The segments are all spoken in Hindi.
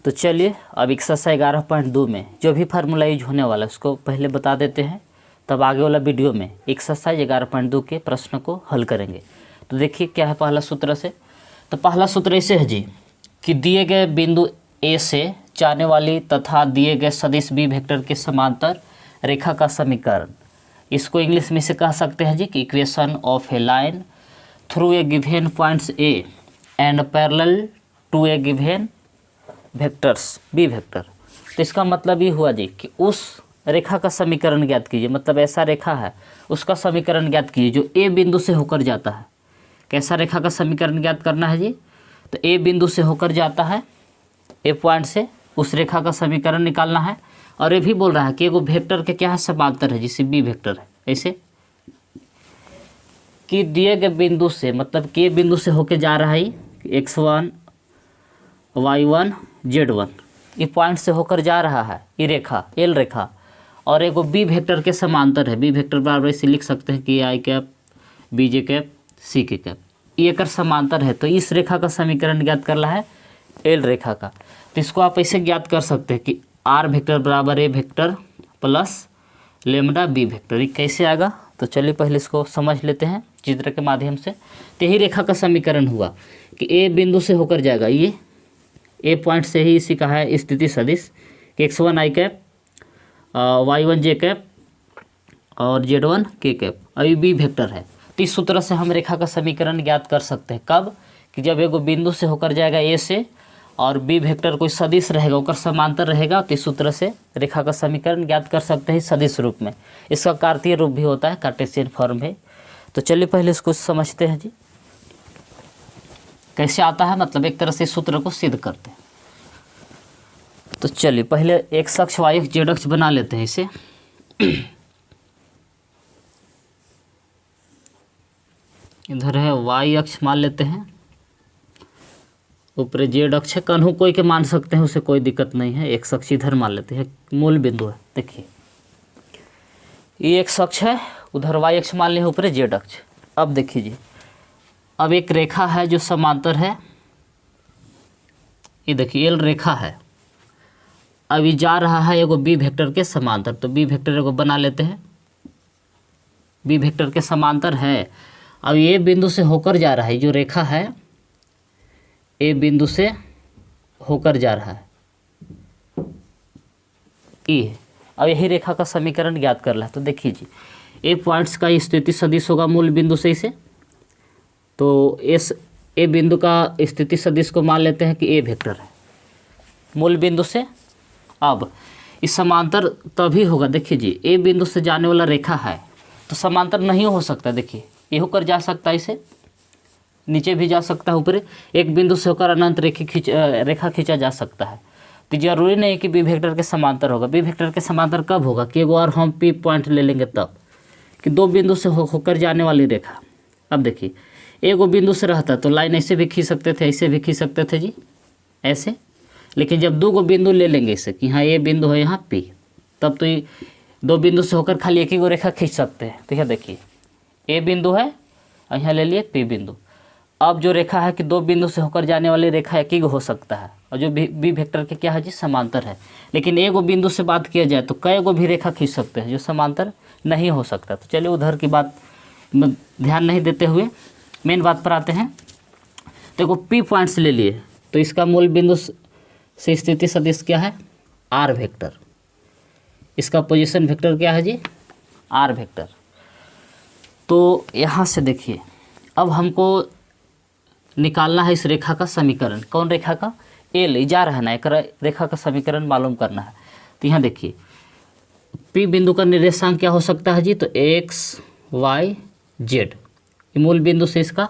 तो चलिए अब एक्सरसाइज 11.2 में जो भी फार्मूला यूज होने वाला है उसको पहले बता देते हैं, तब आगे वाला वीडियो में एक्सरसाइज 11.2 के प्रश्न को हल करेंगे। तो देखिए क्या है पहला सूत्र से। तो पहला सूत्र ऐसे है जी कि दिए गए बिंदु ए से जाने वाली तथा दिए गए सदिश बी वेक्टर के समांतर रेखा का समीकरण। इसको इंग्लिश में से कह सकते हैं जी कि equation of a line through a given points a and parallel to a given vectors b vector. तो इसका मतलब ये हुआ जी कि उस रेखा का समीकरण ज्ञात कीजिए, मतलब ऐसा रेखा है उसका समीकरण ज्ञात कीजिए जो ए बिंदु से होकर जाता है। कैसा रेखा का समीकरण ज्ञात करना है जी? तो ए बिंदु से होकर जाता है, ए पॉइंट से उस रेखा का समीकरण निकालना है। और ये भी बोल रहा है कि एगो वेक्टर के क्या है, समांतर है, जिसे बी वेक्टर है। ऐसे कि दिए गए बिंदु से, मतलब के बिंदु से होकर जा रहा है x1 y1 z1, ये पॉइंट से होकर जा रहा है ये रेखा एल रेखा, और एगो बी वेक्टर के समांतर है। बी वेक्टर बराबर इसे लिख सकते हैं कि I cap B J cap C K cap, ये कर समांतर है। तो इस रेखा का समीकरण ज्ञात करना है एल रेखा का। तो इसको आप ऐसे ज्ञात कर सकते हैं कि आर वेक्टर बराबर A vector plus lambda B vector. ये कैसे आएगा? तो चलिए पहले इसको समझ लेते हैं चित्र के माध्यम से। तो यही रेखा का समीकरण हुआ कि ए बिंदु से होकर जाएगा, ये ए पॉइंट से ही इसी का है स्थिति सदिश x1 आई कैप y1 जे कैप और z1 के कैप, अभी बी वेक्टर है। तो इस सूत्र से हम रेखा का समीकरण ज्ञात कर सकते हैं। कब? कि जब एगो बिंदु से होकर जाएगा ए से और बी वेक्टर कोई सदिश रहेगा ओकर समांतर रहेगा, तो इस सूत्र से रेखा का समीकरण ज्ञात कर सकते हैं सदिश रूप में। इसका कार्तीय रूप भी होता है, कार्टेशियन फॉर्म है। तो चलिए पहले इसको समझते हैं जी कैसे आता है, मतलब एक तरह से सूत्र को सिद्ध करते हैं। तो चलिए पहले एक्स अक्ष वाई अक्ष जेड अक्ष बना लेते हैं इसे। इधर है वाई अक्ष मान लेते हैं, ऊपर जेड अक्ष है, कन्हू कोई के मान सकते हैं, उसे कोई दिक्कत नहीं है। एक्स अक्ष इधर मान लेते हैं, मूल बिंदु है। देखिए ये एक्स अक्ष है, उधर वाई अक्ष मान लिए, ऊपर जेड अक्ष। अब देखिए जी, अब एक रेखा है जो समांतर है, ये देखिए एल रेखा है। अब ये जा रहा है एगो बी वेक्टर के समांतर, तो बी वेक्टर एगो बना लेते हैं, बी वेक्टर के समांतर है। अब ये बिंदु से होकर जा रहा है, जो रेखा है ए बिंदु से होकर जा रहा है ये। अब यही रेखा का समीकरण ज्ञात कर रहा है। तो देखिए जी, ए पॉइंट्स का स्थिति सदिश होगा मूल बिंदु से इसे, तो इस ए बिंदु का स्थिति सदिश को मान लेते हैं कि ए वेक्टर है मूल बिंदु से। अब इस समांतर तभी होगा, देखिए जी ए बिंदु से जाने वाला रेखा है तो समांतर नहीं हो सकता। देखिए ये होकर जा सकता है, इसे नीचे भी जा सकता है, ऊपर एक बिंदु से होकर अनंत रेखा खींचा जा सकता है। तो जरूरी नहीं है कि बी वेक्टर के समांतर होगा। बी वेक्टर के समांतर कब होगा कि एक बार हम पी पॉइंट ले लेंगे तब, कि दो बिंदु से होकर जाने वाली रेखा। अब देखिए एगो बिंदु से रहता तो लाइन ऐसे भी खींच सकते थे, ऐसे भी खींच सकते थे जी, ऐसे। लेकिन जब दो गो बिंदु ले लेंगे इसे कि हाँ ये बिंदु है यहाँ पी, तब तो ये दो बिंदु से होकर खाली एक ही गो रेखा खींच सकते हैं। तो यहाँ देखिए ए बिंदु है और यहाँ ले लिए पी बिंदु। अब जो रेखा है कि दो बिंदु से होकर जाने वाली रेखा एक ही गो हो सकता है, और जो बी वेक्टर के क्या है जी, समांतर है। लेकिन एगो बिंदु से बात किया जाए तो कई गो भी रेखा खींच सकते हैं जो समांतर नहीं हो सकता। तो चलिए उधर की बात ध्यान नहीं देते हुए मेन बात पर आते हैं। देखो पी पॉइंट्स ले लिए, तो इसका मूल बिंदु से स्थिति सदिश क्या है, आर वेक्टर। इसका पोजीशन वेक्टर क्या है जी, आर वेक्टर। तो यहाँ से देखिए अब हमको निकालना है इस रेखा का समीकरण। कौन रेखा का? एल जा रहा है ना, एक रेखा का समीकरण मालूम करना है। तो यहाँ देखिए पी बिंदु का निर्देशांक क्या हो सकता है जी, तो एक्स वाई जेड, मूल बिंदु से इसका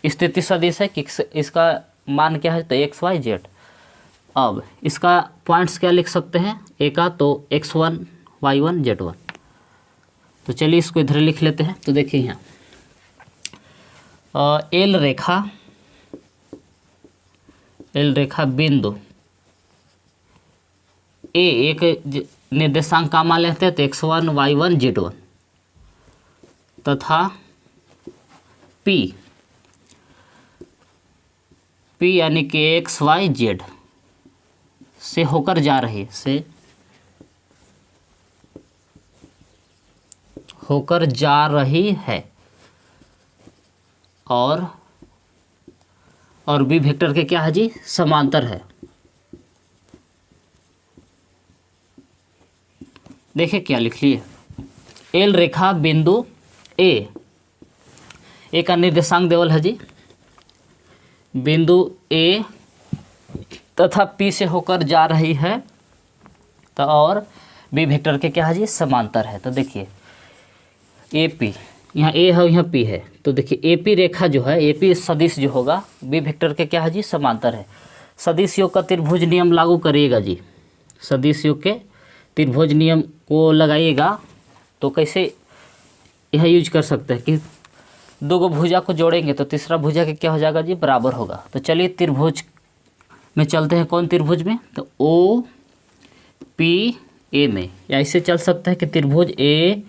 स्थिति सदिश है कि इसका मान क्या है, तो एक्स वाई जेड। अब इसका पॉइंट्स क्या लिख सकते हैं, ए का तो x1 y1 z1। तो चलिए इसको इधर लिख लेते हैं। तो देखिए यहाँ एल रेखा बिंदु ए एक निर्देशांक का मान लेते हैं, तो x1 y1 z1 तथा पी यानी कि एक्स वाई जेड, से होकर जा रही है, से होकर जा रही है और बी वेक्टर के क्या है जी, समांतर है। देखिए क्या लिख लिए, एल रेखा बिंदु ए का निर्देशांक देवल है जी, बिंदु ए तथा पी से होकर जा रही है तो और बी वेक्टर के क्या है जी, समांतर है। तो देखिए ए पी, यहाँ ए है यहाँ पी है, तो देखिए ए पी रेखा जो है, ए पी सदिश जो होगा बी वेक्टर के क्या है जी, समांतर है। सदिश योग का त्रिभुज नियम लागू करिएगा जी, सदिश योग के त्रिभुज नियम को लगाइएगा तो कैसे यह यूज कर सकते हैं कि दो गो भुजा को जोड़ेंगे तो तीसरा भुजा के क्या हो जाएगा जी, बराबर होगा। तो चलिए त्रिभुज में चलते हैं, कौन त्रिभुज में, तो ओ पी ए में, या ऐसे चल सकता है कि त्रिभुज ए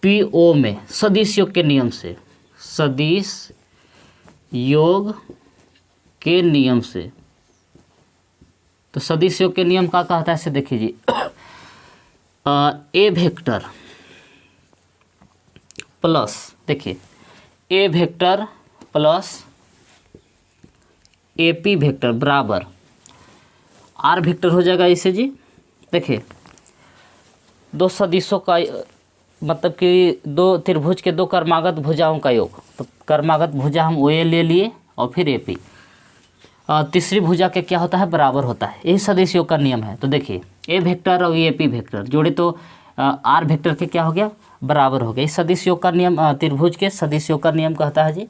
पी ओ में सदिश योग के नियम से, सदिश योग के नियम से। तो सदिश योग के नियम का कहता है, ऐसे देखिए जी, ए वेक्टर प्लस, देखिए A vector plus A P vector बराबर आर वेक्टर हो जाएगा इसे जी। देखिए दो सदिशों का मतलब कि दो त्रिभुज के दो कर्मागत भुजाओं का योग, तो कर्मागत भुजा हम ओ ए ले लिए और फिर ए पी, तीसरी भुजा के क्या होता है, बराबर होता है। यही सदिश योग का नियम है। तो देखिए ए वेक्टर और ए पी वेक्टर जोड़े तो आर वेक्टर के क्या हो गया, बराबर हो गया। इस सदिश योग का नियम, त्रिभुज के सदिश योग का नियम कहता है जी,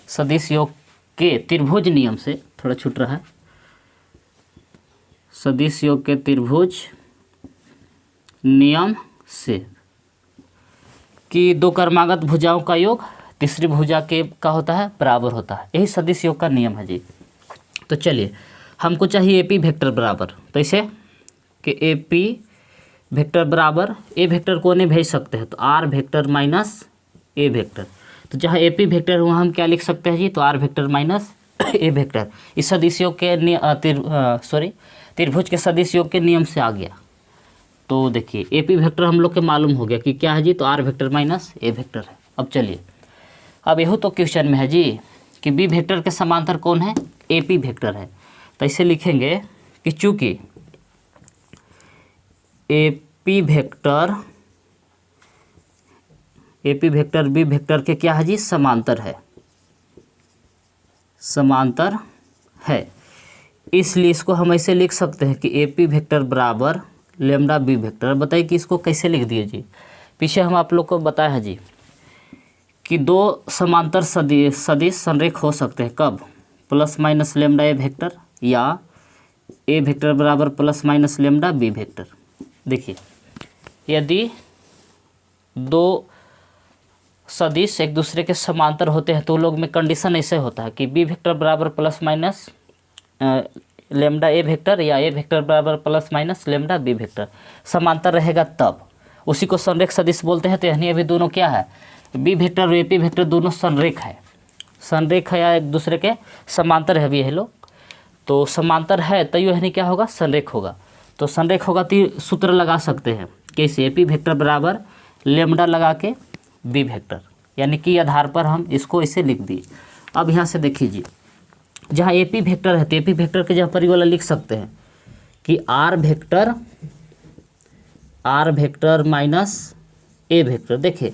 सदिश योग के त्रिभुज नियम से, थोड़ा छूट रहा है, सदिश योग के त्रिभुज नियम से कि दो कर्मागत भुजाओं का योग तीसरी भुजा के का होता है, बराबर होता है। यही सदिश योग का नियम है जी। तो चलिए हमको चाहिए ए पी वेक्टर बराबर, तो इसे कि ए पी वेक्टर बराबर ए वेक्टर को नहीं भेज सकते हैं तो are vector minus A vector, तो जहाँ ए पी वेक्टर वहाँ हम क्या लिख सकते हैं जी, तो are vector minus A vector. इस सदिश योग के त्रिभुज के सदिश योग के नियम से आ गया। तो देखिए ए पी वेक्टर हम लोग के मालूम हो गया कि क्या है जी, तो are vector minus A vector है। अब चलिए, अब यही तो क्वेश्चन में है जी कि बी वेक्टर के समांतर कौन है, ए पी वेक्टर है। तो इसे लिखेंगे कि चूंकि a P vector b vector के क्या है जी, समांतर है, समांतर है, इसलिए इसको हम ऐसे लिख सकते हैं कि ए पी वेक्टर बराबर लेमडा बी वेक्टर। बताइए कि इसको कैसे लिख दिए जी, पीछे हम आप लोग को बताया है जी कि दो समांतर सदिश संरेख हो सकते हैं, कब, plus minus lambda a vector या ए वेक्टर बराबर plus minus lambda B vector. देखिए यदि दो सदिश एक दूसरे के समांतर होते हैं तो लोग में कंडीशन ऐसे होता है कि बी वेक्टर बराबर plus minus lambda a vector या ए वेक्टर बराबर plus minus lambda B vector समांतर रहेगा, तब उसी को संरेख सदिश बोलते हैं। तो यानी अभी दोनों क्या है, बी वेक्टर और ए पी वेक्टर दोनों संरेख है या एक दूसरे के समांतर है। अभी यह लोग तो समांतर है तो यानी क्या होगा, संरेख होगा। तो संरेख होगा तो सूत्र लगा सकते हैं कैसे, ए पी वेक्टर बराबर लेमडा लगा के बी वेक्टर, यानी कि आधार पर हम इसको इसे लिख दिए। अब यहाँ से देखिए जी, जहाँ ए पी वेक्टर है तो ए पी वेक्टर के जहाँ पर ये वाला लिख सकते हैं कि are vector minus A vector. देखिए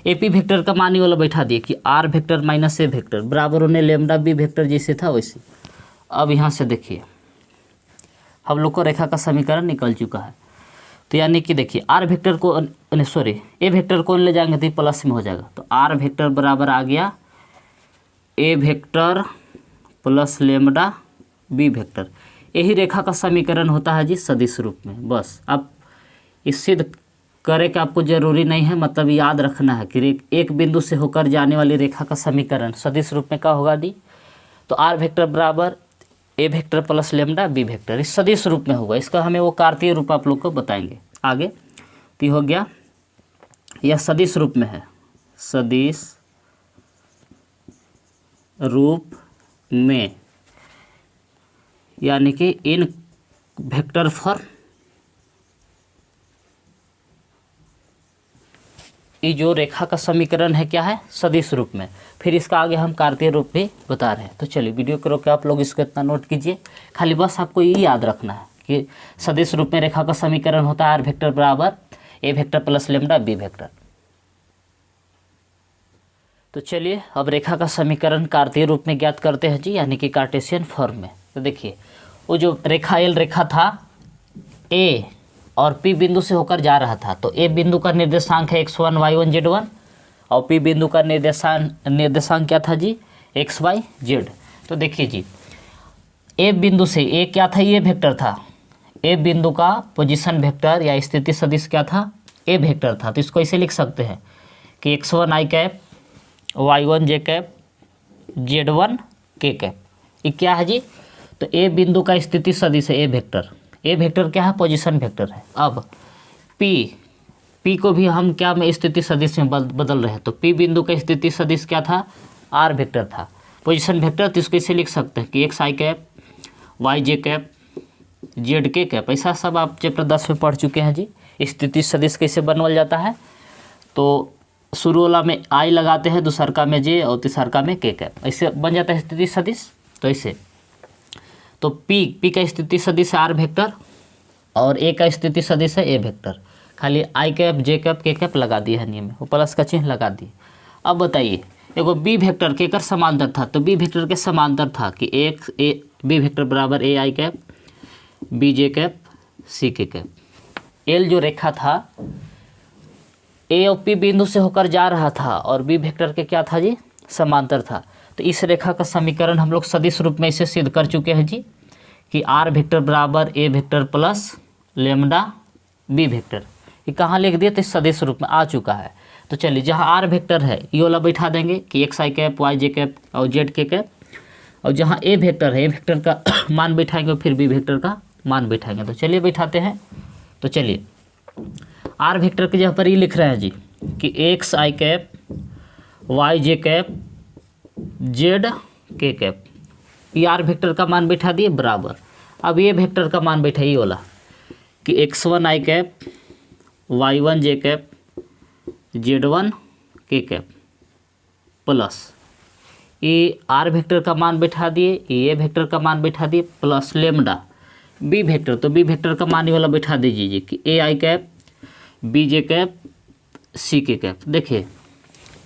ए पी वेक्टर का मान वाला बैठा दिए कि are vector minus A vector बराबर होने लेमडा बी वेक्टर जैसे था वैसे। अब यहाँ से देखिए हम लोग को रेखा का समीकरण निकल चुका है। तो यानी कि देखिए आर वेक्टर को ए वेक्टर को ले जाएंगे तो प्लस में हो जाएगा, तो आर वेक्टर बराबर आ गया A vector plus lambda B vector. यही रेखा का समीकरण होता है जी सदिश रूप में। बस अब इस सिद्ध करे कि आपको जरूरी नहीं है, मतलब याद रखना है कि एक बिंदु से होकर जाने वाली रेखा का समीकरण सदिश रूप में क्या होगा दी, तो आर वेक्टर बराबर A vector plus lambda B vector, इस सदिश रूप में होगा। इसका हमें वो कार्तीय रूप आप लोग को बताएंगे आगे। तो हो गया यह सदिश रूप में है, सदिश रूप में, यानी कि इन वेक्टर फॉर ये जो रेखा का समीकरण है क्या है, सदिश रूप में। फिर इसका आगे हम कार्तीय रूप भी बता रहे हैं। तो चलिए वीडियो को रोक के आप लोग इसको इतना नोट कीजिए, खाली बस आपको ये याद रखना है कि सदिश रूप में रेखा का समीकरण होता है आर वेक्टर बराबर A vector plus lambda B vector. तो चलिए अब रेखा का समीकरण कार्तीय रूप में ज्ञात करते हैं जी, यानी कि कार्टेशियन फॉर्म में। तो देखिए वो जो रेखा एल रेखा था ए और पी बिंदु से होकर जा रहा था, तो ए बिंदु का निर्देशांक है x1 y1 z1 और पी बिंदु का निर्देशांक क्या था जी, x y z। तो देखिए जी ए बिंदु से ए क्या था, ये वेक्टर था, ए बिंदु का पोजीशन वेक्टर या स्थिति सदिश क्या था, ए वेक्टर था। तो इसको ऐसे लिख सकते हैं कि x1 i cap y1 j cap z1 k cap, ये क्या है जी, तो ए बिंदु का स्थिति सदिश है ए वेक्टर। ए वेक्टर क्या है, पोजीशन वेक्टर है। अब पी को भी हम क्या में स्थिति सदिश में बदल रहे हैं, तो पी बिंदु का स्थिति सदिश क्या था, आर वेक्टर था, पोजीशन वेक्टर। तो इसको इसे लिख सकते हैं कि एक्स आई कैप वाई जे कैप जेड के कैप। ऐसा सब आप चैप्टर 10 में पढ़ चुके हैं जी। स्थिति सदिश कैसे बनवाया जाता है, तो शुरू वाला में आई लगाते हैं, दूसरका में जे और तीसरका में के कैप, ऐसे बन जाता है स्थिति सदिश। तो ऐसे तो पी का स्थिति सदिश है आर वेक्टर और ए का स्थिति सदिश है ए वेक्टर। खाली आई कैप जे कैप के कैप लगा दिए है नियम में, वो प्लस का चिन्ह लगा दिए। अब बताइए एगो बी वेक्टर के कर समांतर था, तो बी वेक्टर के समांतर था कि एक ए बी वेक्टर बराबर A I cap B J cap C K cap. L जो रेखा था ए और पी बिंदु से होकर जा रहा था और बी वेक्टर के क्या था जी, समांतर था। तो इस रेखा का समीकरण हम लोग सदिश रूप में इसे सिद्ध कर चुके हैं जी कि आर वेक्टर बराबर A vector plus lambda B vector. ये कहाँ लिख दिए, तो इस सदिश रूप में आ चुका है। तो चलिए जहाँ आर वेक्टर है ये वाला बैठा देंगे कि एक्स आई कैप वाई जे कैप और जेड के कैप, और जहाँ ए वेक्टर है ए वेक्टर का मान बैठाएंगे और फिर बी वेक्टर का मान बैठाएंगे। तो चलिए बैठाते हैं। तो चलिए आर वेक्टर के जगह पर ये लिख रहे हैं जी कि एक्स आई कैप वाई जे कैप जेड के कैप, ये आर वेक्टर का मान बैठा दिए बराबर। अब ये वेक्टर का मान बैठा ये वाला कि x1 आई कैप y1 जे कैप z1 के कैप प्लस ये आर वेक्टर का मान बैठा दिए, ये वेक्टर का मान बैठा दिए प्लस लेमडा बी वेक्टर। तो बी वेक्टर का मान ये वाला बैठा दीजिए कि A I cap B J cap C K cap. देखिए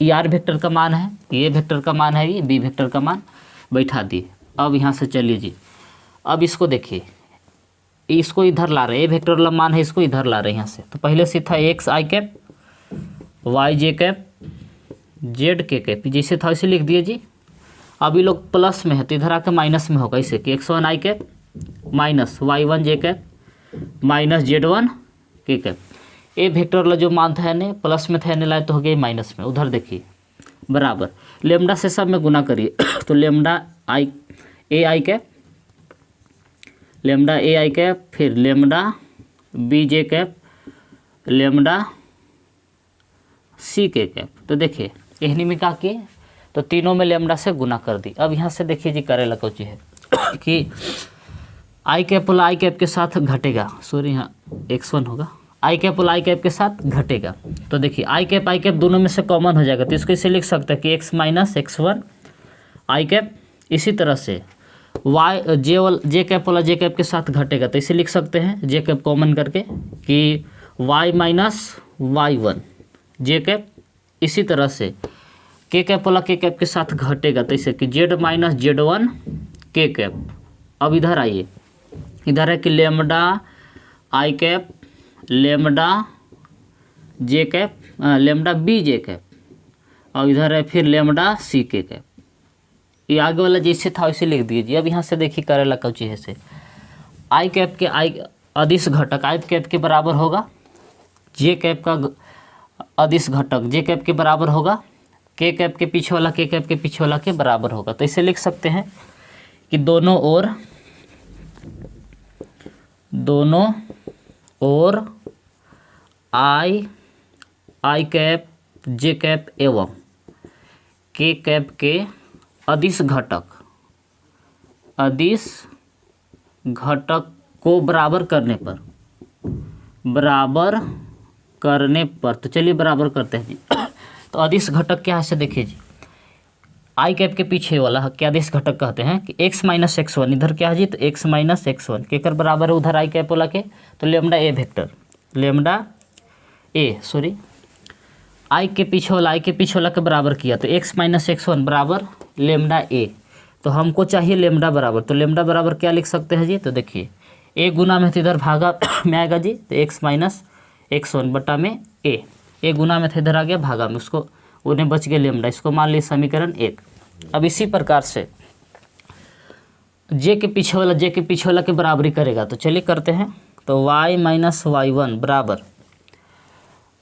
ये आर वेक्टर का मान है, ये वेक्टर का मान है, ये बी वेक्टर का मान बैठा दिए। अब यहाँ से चलिए जी, अब इसको देखिए इसको इधर ला रहे हैं, ए वेक्टर वाला मान है इसको इधर ला रहे हैं यहाँ से। तो पहले से था एक्स आई कैप वाई जे कैप जेड के कैप, जैसे था वैसे लिख दिए जी। अब ये लोग प्लस में है तो इधर आकर माइनस में होगा, इसे कि x1 आई कैप माइनस y1 जे कैप माइनस z1 के कैप। ए वेक्टर वाला जो मान था ने प्लस में था ने लाए तो हो गया माइनस में, उधर देखिए बराबर लेमडा से सब में गुना करिए तो lambda I A I cap lambda A I cap फिर lambda B J cap lambda C K cap. तो देखिए एहनी में क्या किए, तो तीनों में लेमडा से गुना कर दी। अब यहाँ से देखिए जी करेला कोची है कि आई कैप वाला आई कैप के साथ घटेगा, सॉरी यहाँ x1 होगा, आई कैप वाला आई कैप के साथ घटेगा। तो देखिए आई कैप दोनों में से कॉमन हो जाएगा, तो इसको इसे लिख सकते हैं कि x माइनस x1 आई कैप। इसी तरह से वाई जे कैप वाला जे कैप के साथ घटेगा, तो इसे लिख सकते हैं जे कैप कॉमन करके कि y माइनस y1 जे कैप। इसी तरह से के कैप वाला के कैप के साथ घटेगा, तो इसे कि जेड माइनस z1 के कैप। अब इधर आइए, इधर है कि lambda i cap lambda j cap lambda B J cap, और इधर है फिर लेमडा सी के कैप। ये आगे वाला जैसे था वैसे लिख दीजिए। अब यहाँ से देखिए करेला कौची है से आई कैप के आई अदिश घटक आई कैप के बराबर होगा, जे कैप का अदिश घटक जे कैप के बराबर होगा, के कैप के पीछे वाला के कैप के पीछे वाला के बराबर होगा। तो इसे लिख सकते हैं कि दोनों ओर आई कैप जे कैप एवं के कैप के अदिश घटक को बराबर करने पर तो चलिए बराबर करते हैं जी। तो अदिश घटक क्या है से देखिए जी, आई कैप के पीछे वाला क्या अदिश घटक कहते हैं कि x माइनस एक्स वन, इधर क्या है जी, तो x माइनस एक्स वन केकर बराबर है उधर आई कैप वाला के, तो lambda a vector, lambda A sorry I के पीछे वाला के बराबर किया, तो x माइनस एक्स वन बराबर लेमडा ए। तो हमको चाहिए लेमडा बराबर, तो लेमडा बराबर क्या लिख सकते हैं जी, तो देखिए ए गुना में तो इधर भागा में आएगा जी, तो x माइनस एक्स वन बटा में ए गुना में था इधर आ गया भागा में, उसको उन्हें बच गया लेमडा, इसको मान लीजिए समीकरण 1। अब इसी प्रकार से जे के पीछे वाला के बराबरी करेगा, तो चलिए करते हैं। तो y माइनस वाई वन बराबर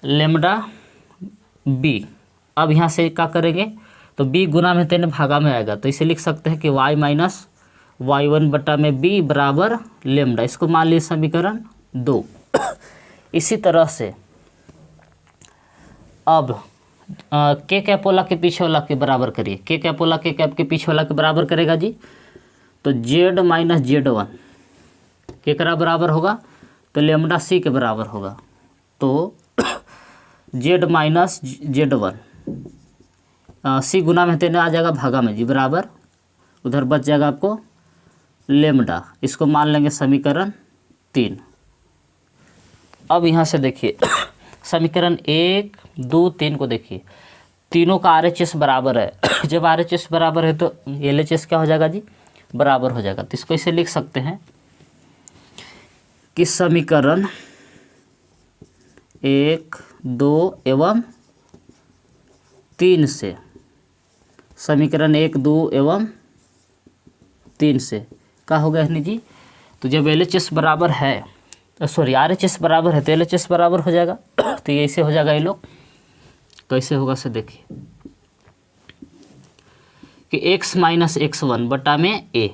लेमडा b। अब यहाँ से क्या करेंगे, तो b गुना में तेने भागा में आएगा, तो इसे लिख सकते हैं कि y माइनस वाई वन बटा में b बराबर लेमडा, इसको मान लीजिए समीकरण 2। इसी तरह से अब के कैप वाला के पीछे वाला के बराबर करिए, के कैप वाला के कैप के पीछे वाला के बराबर करेगा जी, तो z माइनस जेड वन के करा बराबर होगा, तो लेमडा सी के बराबर होगा, तो z माइनस जेड वन सी गुना में तेने आ जाएगा भागा में जी बराबर, उधर बच जाएगा आपको लेमडा, इसको मान लेंगे समीकरण 3। अब यहाँ से देखिए समीकरण 1 2 3 को देखिए, तीनों का RHS बराबर है। जब RHS बराबर है तो LHS क्या हो जाएगा जी, बराबर हो जाएगा। तो इसको इसे लिख सकते हैं कि समीकरण 1 2 एवं 3 से, समीकरण 1 2 एवं 3 से क्या हो गया है जी, तो जब LHS बराबर है सॉरी RHS बराबर है तो LHS बराबर हो जाएगा। तो ये ऐसे हो जाएगा, ये लोग कैसे होगा से देखिए कि x माइनस एक्स वन बटा में a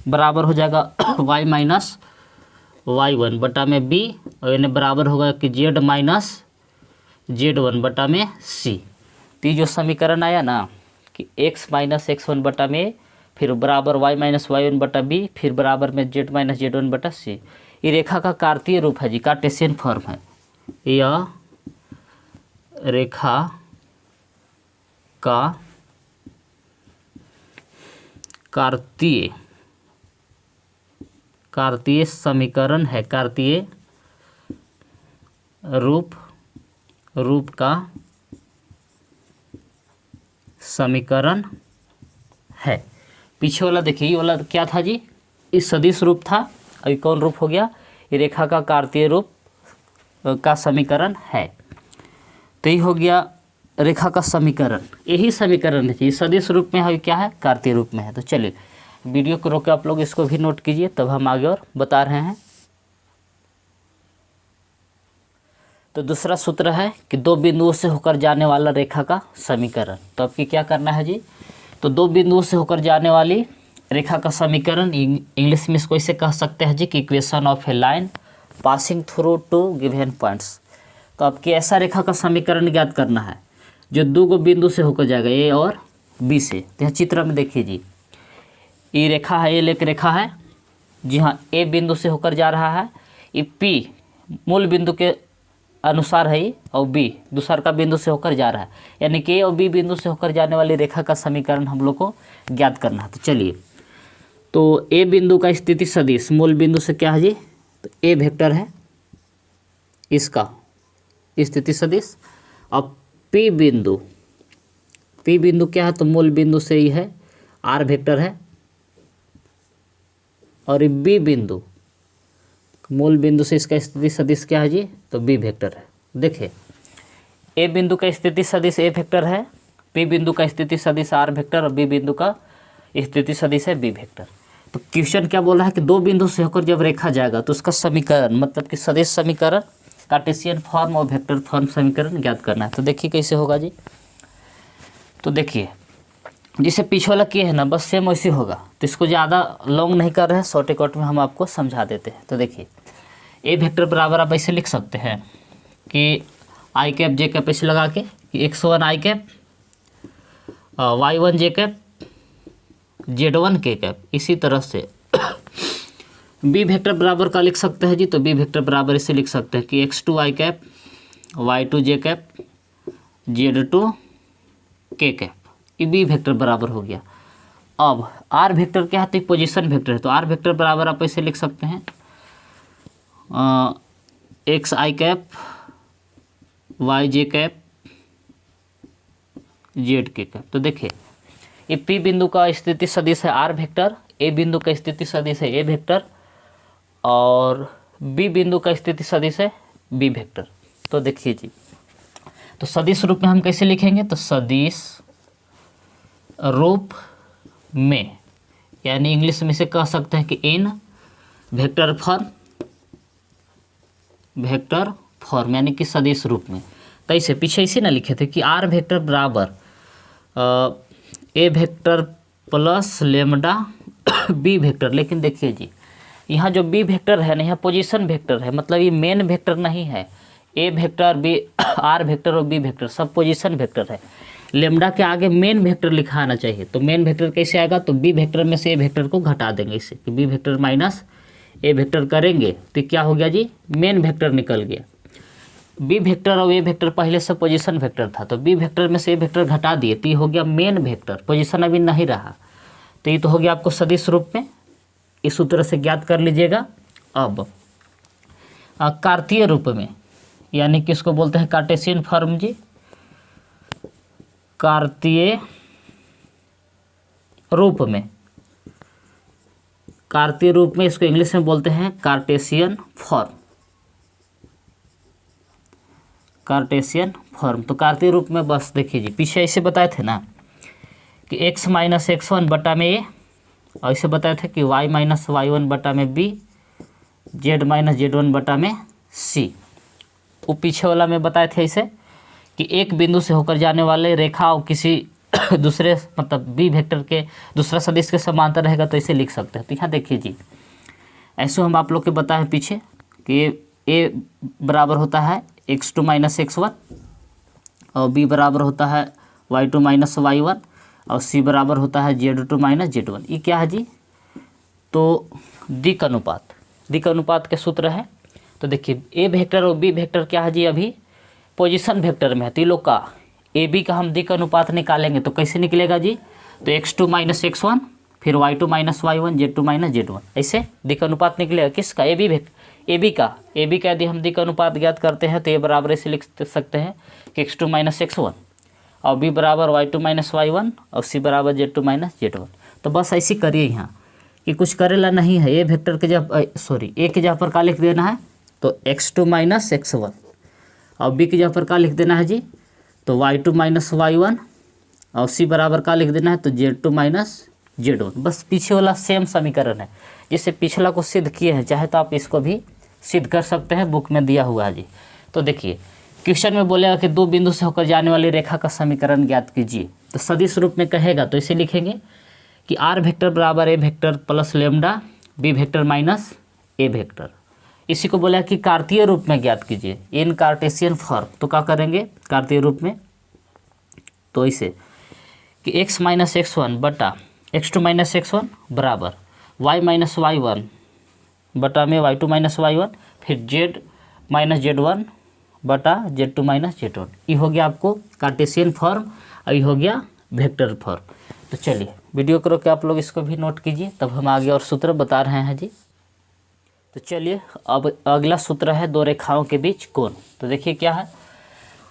बराबर हो जाएगा y माइनस वाई वन बटा में b, और इन्हें बराबर होगा कि z माइनस जेड वन बटा में c। तो ये जो समीकरण आया ना कि x माइनस एक्स वन बटा में फिर बराबर y माइनस वाई वन बटा b फिर बराबर में z माइनस जेड वन बटा c, ये रेखा का कार्तीय रूप है जी, कार्टेशियन फॉर्म है। यह रेखा का कार्तीय समीकरण है, कार्तीय रूप का समीकरण है। पीछे वाला देखिए, ये वाला क्या था जी, इस सदिश रूप था, अभी कौन रूप हो गया, ये रेखा का कार्तीय रूप का समीकरण है। तो ये हो गया रेखा का समीकरण, यही समीकरण है, सदिश रूप में है, क्या है, कार्तीय रूप में है। तो चलिए वीडियो को रोके आप लोग इसको भी नोट कीजिए, तब हम आगे और बता रहे हैं। तो दूसरा सूत्र है कि दो बिंदुओं से होकर जाने वाला रेखा का समीकरण। तो आपकी क्या करना है जी, तो दो बिंदुओं से होकर जाने वाली रेखा का समीकरण, इंग्लिश में इसको इसे कह सकते हैं जी कि equation of a line passing through two given points. तो आपकी ऐसा रेखा का समीकरण ज्ञात करना है जो दो गो बिंदु से होकर जाएगा, ए और बी से। तो यहाँ चित्र में देखिए जी, ये रेखा है, ये एक रेखा है जी हाँ, ए बिंदु से होकर जा रहा है, ये पी मूल बिंदु के अनुसार है, और बी दूसर का बिंदु से होकर जा रहा है, यानी कि ए और बी बिंदु से होकर जाने वाली रेखा का समीकरण हम लोग को ज्ञात करना है। तो चलिए, तो ए बिंदु का स्थिति सदिश मूल बिंदु से क्या है जी, तो ए वेक्टर है इसका स्थिति सदिश, और पी बिंदु क्या है, तो मूल बिंदु से ही है, आर वेक्टर है, और ये बी बिंदु मूल बिंदु से इसका स्थिति सदिश क्या है जी, तो बी वेक्टर है। देखिए ए बिंदु का स्थिति सदिश ए वेक्टर है, पी बिंदु का स्थिति सदिश आर वेक्टर, और बी बिंदु का स्थिति सदिश है बी वेक्टर। तो क्वेश्चन क्या बोल रहा है कि दो बिंदु से होकर जब रेखा जाएगा तो उसका समीकरण मतलब कि सदिश समीकरण, कार्टेशियन फॉर्म और वेक्टर फॉर्म समीकरण ज्ञात करना है। तो देखिए कैसे होगा जी, तो देखिए जिसे पीछे वाला किए है ना, बस सेम वैसे होगा। तो इसको ज़्यादा लॉन्ग नहीं कर रहे हैं, शॉर्टकट में हम आपको समझा देते हैं। तो देखिए ए वेक्टर बराबर आप ऐसे लिख सकते हैं कि आई कैप जे कैप ऐसे लगा के कि x1 आई कैप, y1 जे कैप, z1 के कैप। इसी तरह से बी वेक्टर बराबर का लिख सकते हैं जी, तो बी वेक्टर बराबर इसे लिख सकते हैं कि x2 y cap, y2 j cap, z2 k cap, ये बी वेक्टर बराबर हो गया। अब आर वेक्टर क्या है, तो पोजीशन वेक्टर है, तो आर वेक्टर बराबर आप ऐसे लिख सकते हैं एक्स आई कैप, वाई जे कैप, जेड के कैप। तो देखिए ये पी बिंदु का स्थिति सदिश है आर वेक्टर, ए बिंदु का स्थिति सदिश है ए वेक्टर, और बी बिंदु का स्थिति सदिश है बी वेक्टर। तो देखिए जी, तो सदिश रूप में हम कैसे लिखेंगे, तो सदिश रूप में, यानी इंग्लिश में से कह सकते हैं कि इन वेक्टर फॉर्म यानी कि सदिश रूप में। तो इसे पीछे इसे ना लिखे थे कि आर वेक्टर बराबर A vector plus lambda B vector, लेकिन देखिए जी यहाँ जो बी वेक्टर है ना, यहाँ पोजीशन वेक्टर है, मतलब ये मेन वेक्टर नहीं है। ए वेक्टर, बी, आर वेक्टर और बी वेक्टर सब पोजीशन वेक्टर है। लेमडा के आगे मेन वेक्टर लिखा आना चाहिए, तो मेन वेक्टर कैसे आएगा, तो बी वेक्टर में से ए वेक्टर को घटा देंगे इससे, कि बी वेक्टर माइनस ए वेक्टर करेंगे तो क्या हो गया जी, मेन वेक्टर निकल गया। बी वेक्टर और ए वेक्टर पहले से पोजीशन वेक्टर था, तो बी वेक्टर में से ए वेक्टर घटा दिए तो ये हो गया मेन वेक्टर, पोजीशन अभी नहीं रहा, तो ये तो हो गया आपको सदिश रूप में। इस सूत्र से ज्ञात कर लीजिएगा। अब कार्तीय रूप में, यानी कि इसको बोलते हैं कार्टेशियन फॉर्म जी, कार्तीय रूप में, कार्तीय रूप में इसको इंग्लिश में बोलते हैं कार्टेशियन फॉर्म, कार्टेशियन फॉर्म। तो कार्तीय रूप में बस देखिए जी, पीछे ऐसे बताए थे ना कि x माइनस x1 बटा में ए, और ऐसे बताए थे कि y माइनस y1 बटा में बी, z माइनस z1 बटा में सी। वो पीछे वाला में बताए थे ऐसे कि एक बिंदु से होकर जाने वाले रेखा और किसी दूसरे मतलब बी वेक्टर के दूसरा सदिश के समांतर रहेगा, तो इसे लिख सकते हैं। तो यहाँ देखिए जी, ऐसे हम आप लोग के बताए पीछे कि ए बराबर होता है x2 माइनस x1, और बी बराबर होता है y2 माइनस y1, और सी बराबर होता है z2 माइनस z1। ये क्या है जी, तो दिक् अनुपात के सूत्र है। तो देखिए ए वेक्टर और बी वेक्टर क्या है जी, अभी पोजीशन वेक्टर में है, तो ये लोग का ए बी का हम दिक् अनुपात निकालेंगे तो कैसे निकलेगा जी, तो x2 माइनस x1, फिर y2 minus y1, z2 minus z1, ऐसे दिक् अनुपात निकलेगा। किसका, ए बी का यदि हम दिक् अनुपात ज्ञात करते हैं तो ए बराबर ऐसे लिख सकते हैं कि x2 माइनस x1, और बी बराबर y2 माइनस y1, और सी बराबर z2 माइनस z1। तो बस ऐसे करिए यहाँ कि कुछ करेला नहीं है, ए वेक्टर के जब ए के जगह पर का लिख देना है तो x2 माइनस x1, और बी की जगह पर का लिख देना है जी, तो y2 माइनस y1, और सी बराबर का लिख देना है तो z2 माइनस z1। बस पीछे वाला सेम समीकरण है, जिससे पिछला को सिद्ध किए हैं, चाहे तो आप इसको भी सिद्ध कर सकते हैं, बुक में दिया हुआ है जी। तो देखिए क्वेश्चन में बोलेगा कि दो बिंदु से होकर जाने वाली रेखा का समीकरण ज्ञात कीजिए, तो सदिश रूप में कहेगा तो इसे लिखेंगे कि आर वेक्टर बराबर A vector plus lambda B vector minus A vector. इसी को बोला कि कार्तीय रूप में ज्ञात कीजिए, इन कार्टेशियन फॉर्म। तो क्या करेंगे कार्तीय रूप में, तो इसे कि x माइनस x1 बटा x2 माइनस x1 बराबर y माइनस y1 बटा में y2 माइनस y1, फिर z माइनस z1 बटा z2 माइनस z1। ये हो गया आपको कार्टेशियन फॉर्म, और ये हो गया वेक्टर फॉर्म। तो चलिए वीडियो करो कि आप लोग इसको भी नोट कीजिए, तब हम आगे और सूत्र बता रहे हैं जी। तो चलिए अब अगला सूत्र है दो रेखाओं के बीच कोण। तो देखिए क्या है,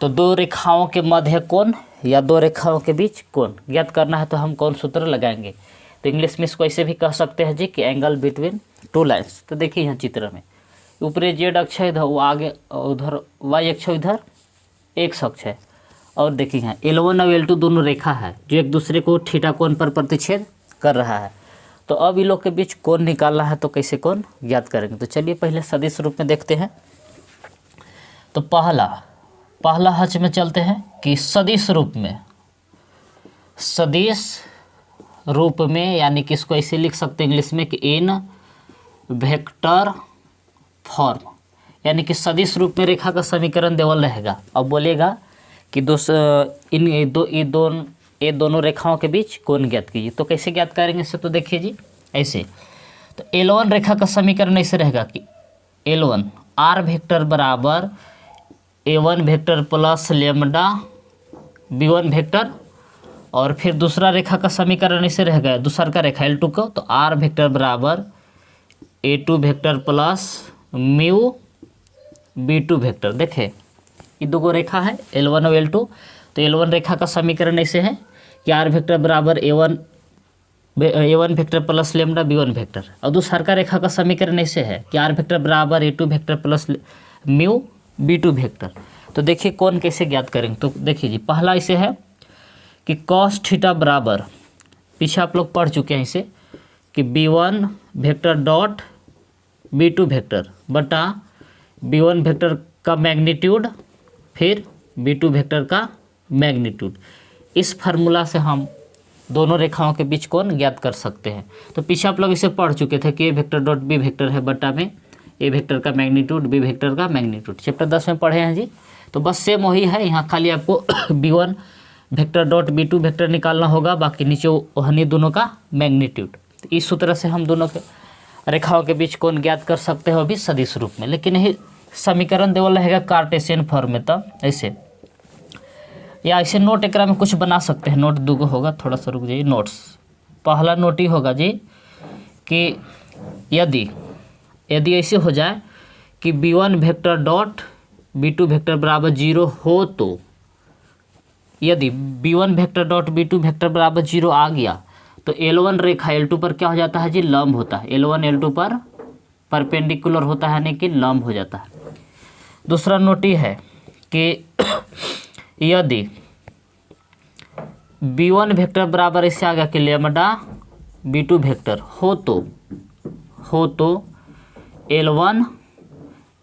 तो दो रेखाओं के मध्य कोण या दो रेखाओं के बीच कोण ज्ञात करना है, तो हम कौन सूत्र लगाएंगे। तो इंग्लिश में इसको ऐसे भी कह सकते हैं जी कि एंगल बिटवीन टू लाइन्स। तो देखिए यहाँ चित्र में ऊपरी जेड अक्ष है इधर, वो आगे उधर वाई अक्ष इधर एक्स अक्ष है, और देखिए यहाँ L1 और L2 दोनों रेखा है जो एक दूसरे को थीटा कोण पर प्रतिच्छेद कर रहा है। तो अब इन लोग के बीच कोण निकालना है, तो कैसे कोण ज्ञात करेंगे। तो चलिए पहले सदिश रूप में देखते हैं। तो पहला हच में चलते हैं कि सदिश रूप में यानी कि इसको ऐसे लिख सकते हैं इंग्लिश में कि इन वेक्टर फॉर्म, यानी कि सदिश रूप में रेखा का समीकरण देवल रहेगा। अब बोलेगा कि दोनों रेखाओं के बीच कोण ज्ञात कीजिए। तो कैसे ज्ञात करेंगे इससे, तो देखिए जी ऐसे। तो L1 रेखा का समीकरण ऐसे रहेगा कि L1 R वेक्टर बराबर A1 vector plus lambda B1 vector, और फिर दूसरा रेखा का समीकरण ऐसे रहेगा, दूसरा का रेखा L2 को, तो R वेक्टर बराबर A2 vector plus mu B2 vector. देखें ये दो रेखा है L1 और L2, तो L1 रेखा का समीकरण ऐसे है कि R वेक्टर बराबर A1 vector plus lambda B1 vector, और दूसरा का रेखा का समीकरण ऐसे है कि R वेक्टर बराबर A2 vector plus mu B2 vector. तो देखिए कौन कैसे ज्ञात करेंगे, तो देखिए जी पहला ऐसे है कि cos थीटा बराबर, पीछे आप लोग पढ़ चुके हैं इसे, कि B1 vector dot B2 vector बटा B1 वेक्टर का मैग्नीट्यूड फिर B2 वेक्टर का मैग्नीट्यूड। इस फार्मूला से हम दोनों रेखाओं के बीच कोण ज्ञात कर सकते हैं। तो पीछे आप लोग इसे पढ़ चुके थे कि A vector dot B vector है बटा में A वेक्टर का मैग्नीट्यूड B वेक्टर का मैग्नीट्यूड, चैप्टर 10 में पढ़े हैं जी। तो बस सेम वही है, यहाँ खाली आपको B1 vector dot B2 vector निकालना होगा, बाकी नीचे वहनी दोनों का मैग्नीट्यूड। इस सूत्र से हम दोनों के रेखाओं के बीच कोण ज्ञात कर सकते हैं, वो भी सदिश रूप में। लेकिन यही समीकरण देवल रहेगा कार्टेशियन फॉर्म में, तब ऐसे या ऐसे नोट एकरा में कुछ बना सकते हैं। नोट दूगो होगा, थोड़ा सा रुक जाइए। नोट्स पहला नोट ही होगा जी कि यदि ऐसे हो जाए कि B1 vector dot B2 vector बराबर 0 हो, तो यदि B1 vector dot B2 vector बराबर 0 आ गया तो L1 रेखा L2 पर क्या हो जाता है जी, लंब होता है। L1 L2 पर परपेंडिकुलर होता है, यानी कि लंब हो जाता है। दूसरा नोट ये है कि यदि B1 वेक्टर बराबर इससे आ गया कि लेमडा B2 वेक्टर हो तो L1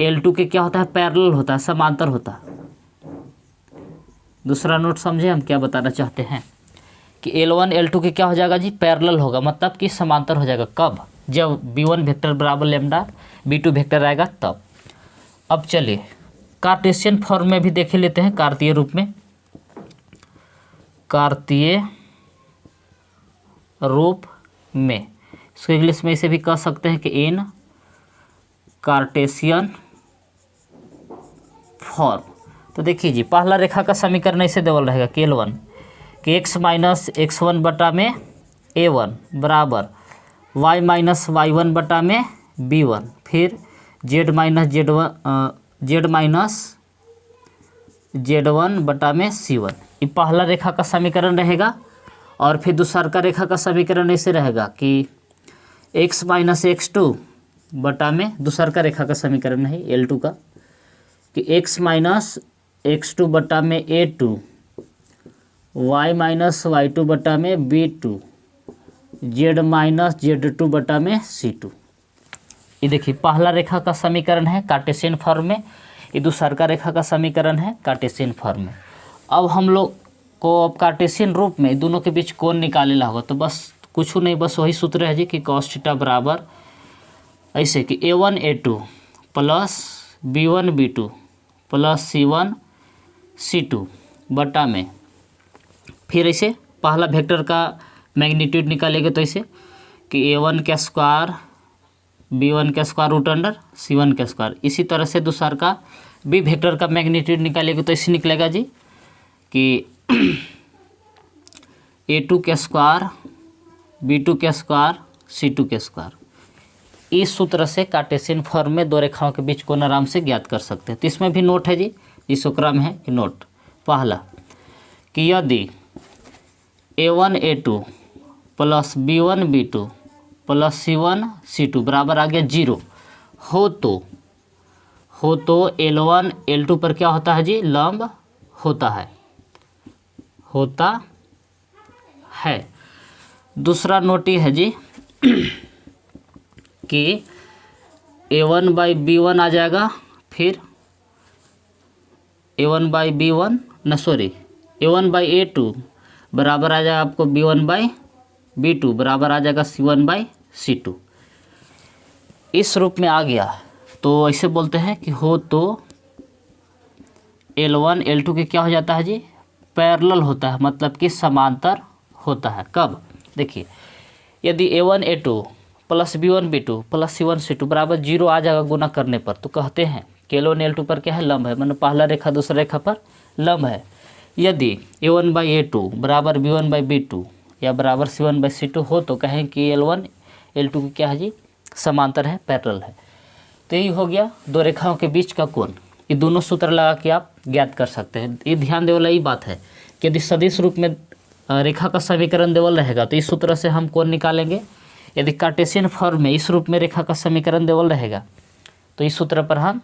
L2 के क्या होता है, पैरेलल होता है, समांतर होता है। दूसरा नोट समझे हम क्या बताना चाहते हैं कि L1 L2 के क्या हो जाएगा जी, पैरेलल होगा, मतलब कि समांतर हो जाएगा। कब? जब B1 वेक्टर बराबर लेमडा B2 वेक्टर आएगा तब। अब चलिए कार्टेशियन फॉर्म में भी देख लेते हैं, कार्तीय रूप में। कार्तीय रूप में इसको इंग्लिश में इसे भी कह सकते हैं कि इन कार्टेशियन फॉर्म। तो देखिए जी पहला रेखा का समीकरण ऐसे देवल रहेगा कि L1 कि x माइनस x1 बटा में A1 बराबर y माइनस y1 बटा में B1, फिर z माइनस z1 बटा में C1। ये पहला रेखा का समीकरण रहेगा। और फिर दूसरा का रेखा का समीकरण ऐसे रहेगा कि x माइनस x2 बटा में, दूसरा का रेखा का समीकरण है L2 का, कि x माइनस x2 बटा में A2, y माइनस y2 बटा में B2, z माइनस z2 बटा में C2। ये देखिए पहला रेखा का समीकरण है कार्टेशियन फॉर्म में, ये दूसरा का रेखा का समीकरण है कार्टेशियन फॉर्म में। अब हम लोग को अब कार्टेशियन रूप में दोनों के बीच कोण निकालेला होगा। तो बस कुछ नहीं, बस वही सूत्र है जी कि cos थीटा बराबर ऐसे कि A1 A2 plus B1 B2 plus C1 C2 बटा में, फिर ऐसे पहला वेक्टर का मैग्नीट्यूड निकालेंगे तो ऐसे कि A1 का स्क्वायर B1 का स्क्वायर रूट अंडर C1 का स्क्वायर। इसी तरह से दूसरा का B वेक्टर का मैग्नीट्यूड निकालेंगे तो ऐसे निकलेगा जी कि A2 का स्क्वायर B2 का स्क्वायर C2 का स्क्वायर। इस सूत्र से कार्टेशियन फॉर्म में दो रेखाओं के बीच कोण आराम से ज्ञात कर सकते हैं। तो इसमें भी नोट है जी, इस क्रम है कि नोट पहला कि यदि A1 A2 plus B1 B2 plus C1 C2 बराबर आ गया 0 हो तो L1 L2 पर क्या होता है जी, लंब होता है। दूसरा नोट ये है जी कि A1 बाई B1 आ जाएगा, फिर A1 by B1 A1 by A2 बराबर आ जाएगा आपको B1 बाई B2 बराबर आ जाएगा C1 बाई C2। इस रूप में आ गया तो ऐसे बोलते हैं कि हो तो L1 L2 के क्या हो जाता है जी, पैरेलल होता है, मतलब कि समांतर होता है। कब? देखिए यदि A1 A2 plus B1 B2 plus C1 C2 बराबर 0 आ जाएगा गुना करने पर। तो कहते हैं कि L1 L2 पर क्या है, लंब है, मतलब पहला रेखा दूसरा रेखा पर लंब है। यदि A1/A2 बराबर B1/B2 या बराबर C1/C2 हो तो कहें कि L1 L2 की क्या है जी, समांतर है, पैरेलल है। तो यही हो गया दो रेखाओं के बीच का कोण। ये दोनों सूत्र लगा के आप ज्ञात कर सकते हैं। ये ध्यान देने वाला ही बात है कि यदि सदिश रूप में रेखा का समीकरण देवल रहेगा तो इस सूत्र से हम कोण निकालेंगे। यदि कार्टेशियन फॉर्म में इस रूप में रेखा का समीकरण देवल रहेगा तो इस सूत्र पर हम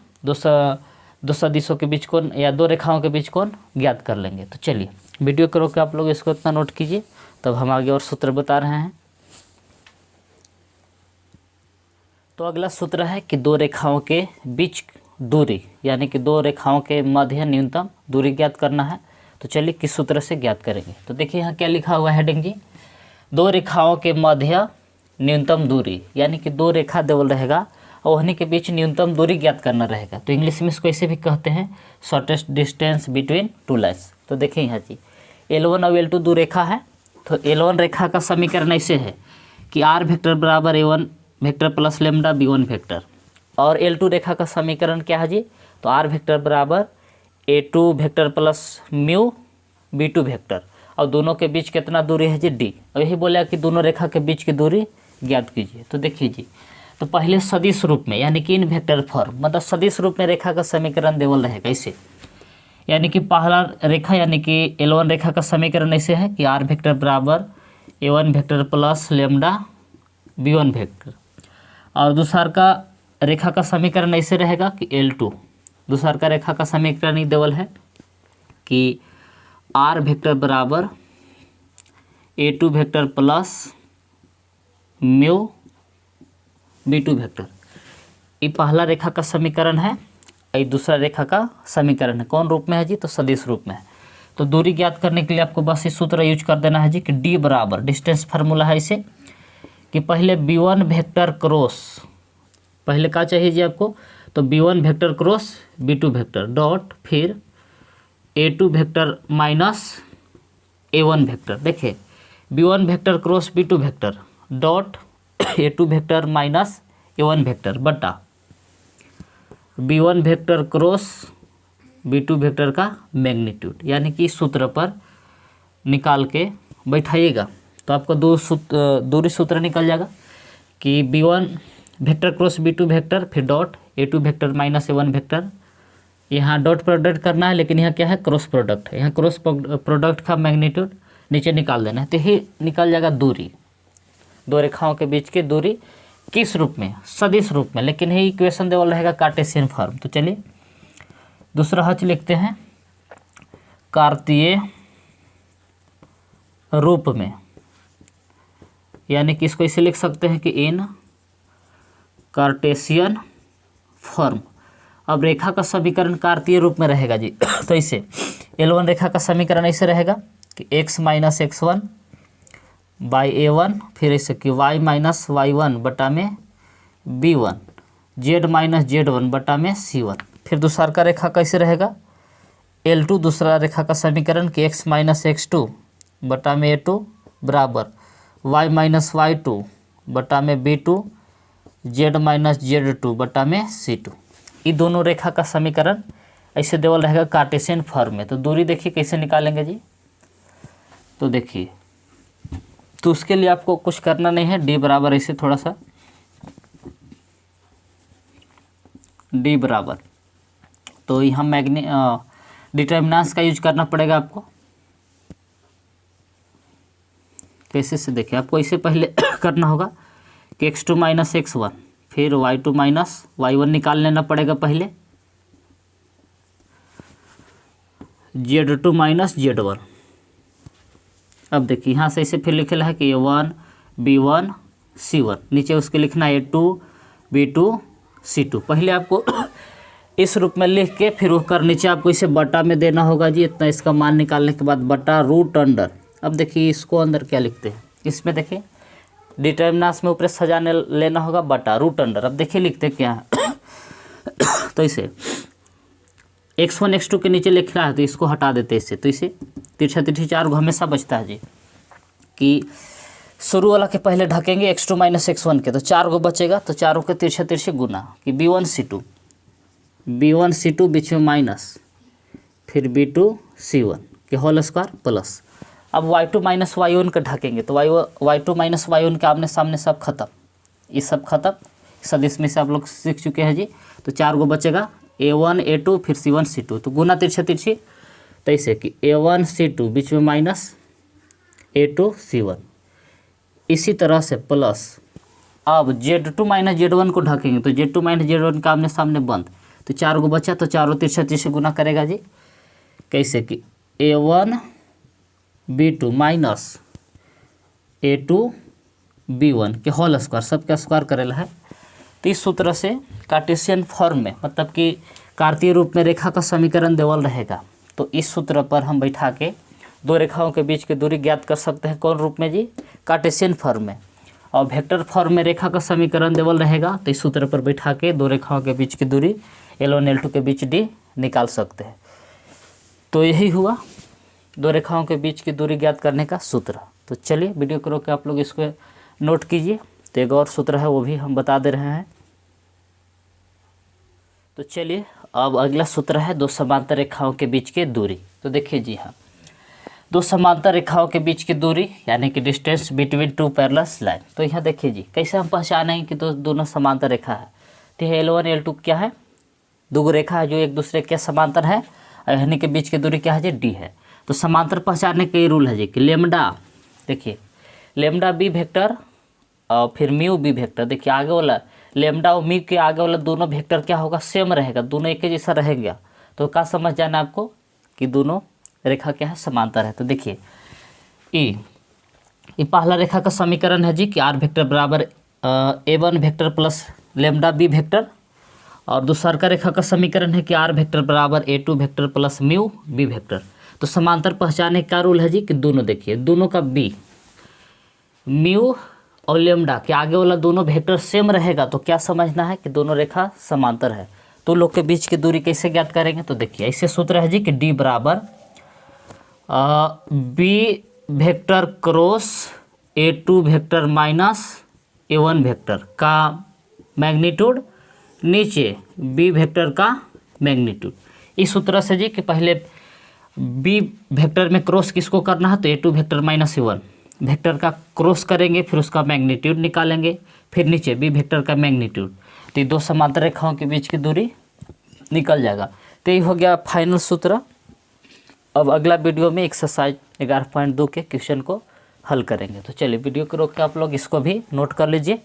दो सदिशों के बीच कोण या दो रेखाओं के बीच कोण ज्ञात कर लेंगे। तो चलिए वीडियो करो कि आप लोग इसको इतना नोट कीजिए, तब हम आगे और सूत्र बता रहे हैं। तो अगला सूत्र है कि दो रेखाओं के बीच दूरी, यानी कि दो रेखाओं के मध्य न्यूनतम दूरी ज्ञात करना है। तो चलिए किस सूत्र से ज्ञात करेंगे। तो देखिए यहाँ क्या लिखा हुआ है हेडिंग जी, दो रेखाओं के मध्य न्यूनतम दूरी, यानी कि दो रेखा देवल रहेगा और उन्हीं के बीच न्यूनतम दूरी ज्ञात करना रहेगा। तो इंग्लिश में इसको ऐसे भी कहते हैं shortest distance between two lines. तो देखिए यहाँ जी L1 और L2 दो रेखा है। तो L1 रेखा का समीकरण ऐसे है कि R वेक्टर बराबर A1 vector plus lambda B1 vector, और L2 रेखा का समीकरण क्या है जी, तो R वेक्टर बराबर A2 vector plus mu B2 vector, और दोनों के बीच कितना दूरी है जी, D। और यही बोला कि दोनों रेखा के बीच की दूरी ज्ञात कीजिए। तो देखिए जी, तो पहले सदिश रूप में यानी कि इन वेक्टर फॉर्म, मतलब सदिश रूप में रेखा का समीकरण देवल रहेगा ऐसे, यानी कि पहला रेखा यानी कि L1 रेखा का समीकरण ऐसे है कि R वेक्टर बराबर A1 vector plus lambda B1 vector, और दूसरा का रेखा का समीकरण ऐसे रहेगा कि L2, दूसरा का रेखा का समीकरण ही देवल है कि R वेक्टर बराबर A2 vector plus mu B2 vector. ये पहला रेखा का समीकरण है, ये दूसरा रेखा का समीकरण है। कौन रूप में है जी, तो सदिश रूप में है। तो दूरी ज्ञात करने के लिए आपको बस इस सूत्र यूज कर देना है जी कि D बराबर, डिस्टेंस फार्मूला है इसे कि पहले B1 वेक्टर क्रॉस, पहले क्या चाहिए जी आपको, तो B1 vector cross B2 vector dot फिर A2 vector minus A1 vector. देखिए B1 vector cross B2 vector dot A2 vector minus A1 vector बटा B1 vector cross B2 vector का मैग्नीट्यूड, यानी कि इस सूत्र पर निकाल के बैठाइएगा तो आपको दूरी सूत्र निकल जाएगा कि B1 vector cross B2 vector फिर dot A2 vector minus A1 vector. यहाँ डॉट प्रोडक्ट करना है, लेकिन यहाँ क्या है, क्रॉस प्रोडक्ट है। यहाँ क्रॉस प्रोडक्ट का मैग्नीट्यूड नीचे निकाल देना है, तो ही निकल जाएगा दूरी, दो रेखाओं के बीच की दूरी किस रूप में, सदिश रूप में, लेकिन यही इक्वेशन देवल रहेगा कार्टेशियन फॉर्म। तो चलिए दूसरा हच लिखते हैं कार्तीय रूप में, यानी कि इसको इसे लिख सकते हैं कि इन कार्टेशियन फॉर्म। अब रेखा का समीकरण कार्तीय रूप में रहेगा जी तो इसे L1 रेखा का समीकरण ऐसे रहेगा कि x minus x1 by A1, फिर ऐसे कि y माइनस y1 बटा में B1, z माइनस z1 बटा में C1। फिर दूसरा का रेखा कैसे रहेगा, L2 दूसरा रेखा का समीकरण कि x माइनस x2 बटा में A2 बराबर y माइनस y2 बटा में B2, z माइनस z2 बटा में C2। ये दोनों रेखा का समीकरण ऐसे देवल रहेगा कार्टेशियन फॉर्म में। तो दूरी देखिए कैसे निकालेंगे जी, तो देखिए, तो उसके लिए आपको कुछ करना नहीं है, D बराबर ऐसे थोड़ा सा D बराबर, तो यहाँ डिटर्मिनेंट्स का यूज करना पड़ेगा आपको। कैसे से देखिए, आपको इसे पहले करना होगा कि x2 माइनस x1 फिर y2 माइनस y1 निकाल लेना पड़ेगा पहले, z2 माइनस z1। अब देखिए यहाँ से इसे फिर लिखेला है कि A1 B1 C1, नीचे उसके लिखना है A2 B2 C2। पहले आपको इस रूप में लिख के फिर ऊपर नीचे आपको इसे बटा में देना होगा जी, इतना इसका मान निकालने के बाद बटा रूट अंडर। अब देखिए इसको अंदर क्या लिखते हैं, इसमें देखिए डिटर्मिनेंट्स में ऊपर सजाने लेना होगा बटा रूट अंडर। अब देखिए लिखते क्या है तो इसे x1 x2 के नीचे लिख रहा है तो इसको हटा देते हैं इससे, तो इसे तिरछा तिरछी 4 हमेशा बचता है जी कि शुरू वाला के पहले ढकेंगे x2 माइनस x1 के, तो 4 गो बचेगा, तो चारों के तिरछे तिरछे गुना कि b1c2 बीच में माइनस, फिर b2c1 के होल स्क्वायर प्लस। अब y2 माइनस y1 का ढकेंगे, तो y2 माइनस y1 के आमने सामने सब खत्म, ये सब खत्म, सदिश में से आप लोग सीख चुके हैं जी। तो 4 गो बचेगा a1 a2 फिर c1 c2, तो गुना तिरछे तिरछी, तो ऐसे कि a1 c2 बीच में माइनस a2 c1, इसी तरह से प्लस। अब z2 माइनस z1 को ढकेंगे, तो z2 माइनस z1 का आमने सामने बंद, तो 4 गो बचा, तो चारों तिरछे तिरछे गुना करेगा जी। कैसे कि a1 b2 minus a2 b1 के होल स्क्वायर, सबका स्क्वायर करेला है। तो इस सूत्र से कार्टेशियन फॉर्म में, मतलब कि कार्तीय रूप में रेखा का समीकरण देवल रहेगा, तो इस सूत्र पर हम बैठा के दो रेखाओं के बीच की दूरी ज्ञात कर सकते हैं। कौन रूप में जी? कार्टेशियन फॉर्म में। और वेक्टर फॉर्म में रेखा का समीकरण देवल रहेगा, तो इस सूत्र पर बैठा के दो रेखाओं के बीच की दूरी L1 L2 के बीच D निकाल सकते हैं। तो यही हुआ दो रेखाओं के बीच की दूरी ज्ञात करने का सूत्र। तो चलिए वीडियो को रोक के आप लोग इसको नोट कीजिए। तो एक और सूत्र है, वो भी हम बता दे रहे हैं। तो चलिए अब अगला सूत्र है दो समांतर रेखाओं के बीच की दूरी। तो देखिए जी हाँ, दो समांतर रेखाओं के बीच की दूरी यानी कि distance between two parallel line. तो यहाँ देखिए जी, कैसे हम पहचानेंगे कि दोनों समांतर रेखा है। तो L1 L2 क्या है? दो रेखा है जो एक दूसरे के समांतर है, और यानी के बीच की दूरी क्या है जी? D है। तो समांतर पहचानने के रूल है जी कि लेमडा, देखिए लेमडा बी वेक्टर और फिर म्यू बी वेक्टर। देखिए आगे वाला लेमडा और म्यू के आगे वाला दोनों वेक्टर क्या होगा? सेम रहेगा, दोनों एक ही जैसा रहेगा। तो क्या समझ जाना आपको कि दोनों रेखा क्या है? समांतर है। तो देखिए ये पहला रेखा का समीकरण है जी कि आर वेक्टर बराबर A1 vector plus lambda B vector, और दूसरा का रेखा का समीकरण है कि आर वेक्टर बराबर A2 vector plus mu b vector. तो समांतर पहचाने का रूल है जी कि दोनों, देखिए दोनों का बी, म्यू और लेमडा के आगे वाला दोनों वेक्टर सेम रहेगा, तो क्या समझना है कि दोनों रेखा समांतर है। तो लोग के बीच की दूरी कैसे ज्ञात करेंगे? तो देखिए ऐसे सूत्र है जी कि D बराबर b vector cross A2 vector minus A1 vector का मैग्नीट्यूड नीचे बी वेक्टर का मैग्नीट्यूड। इस सूत्र से जी कि पहले बी वेक्टर में क्रॉस किसको करना है? तो A2 vector minus A1 vector का क्रॉस करेंगे, फिर उसका मैग्नीट्यूड निकालेंगे, फिर नीचे बी वेक्टर का मैग्नीट्यूड। तो ये दो समांतर रेखाओं के बीच की दूरी निकल जाएगा। तो ये हो गया फाइनल सूत्र। अब अगला वीडियो में एक्सरसाइज 11.2 के क्वेश्चन को हल करेंगे। तो चलिए वीडियो को रोक के आप लोग इसको भी नोट कर लीजिए।